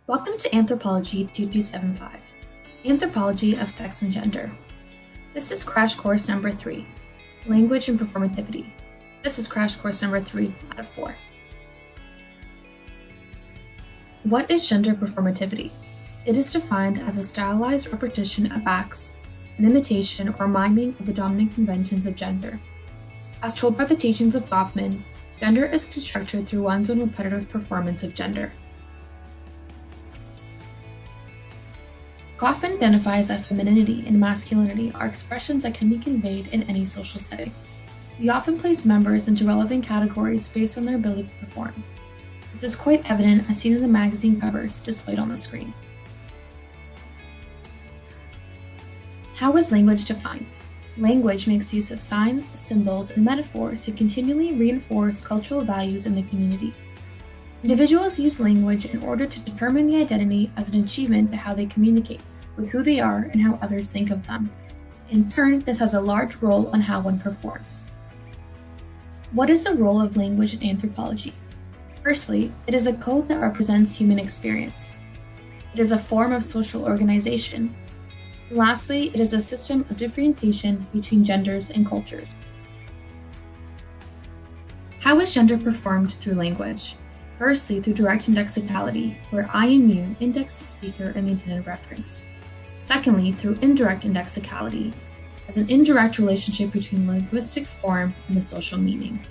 Welcome to Anthropology 2275, Anthropology of Sex and Gender. This is crash course number 3, Language and Performativity. This is crash course number 3 out of 4. What is gender performativity? It is defined as a stylized repetition of acts, an imitation or miming of the dominant conventions of gender. As told by the teachings of Goffman, gender is constructed through one's own repetitive performance of gender. Goffman identifies that femininity and masculinity are expressions that can be conveyed in any social setting. We often place members into relevant categories based on their ability to perform. This is quite evident as seen in the magazine covers displayed on the screen. How is language defined? Language makes use of signs, symbols, and metaphors to continually reinforce cultural values in the community. Individuals use language in order to determine the identity as an achievement to how they communicate with who they are and how others think of them. In turn, this has a large role on how one performs. What is the role of language in anthropology? Firstly, it is a code that represents human experience. It is a form of social organization. Lastly, it is a system of differentiation between genders and cultures. How is gender performed through language? Firstly, through direct indexicality, where I and you index the speaker and the intended reference. Secondly, through indirect indexicality, as an indirect relationship between linguistic form and the social meaning.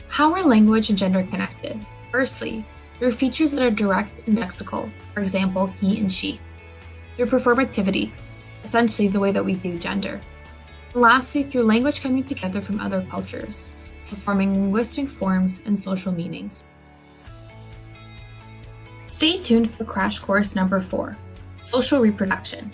How are language and gender connected? Firstly, through features that are direct indexical, for example, he and she. Through performativity, essentially the way that we view gender. And lastly, through language coming together from other cultures, so forming linguistic forms and social meanings. Stay tuned for crash course number 4, Social Reproduction.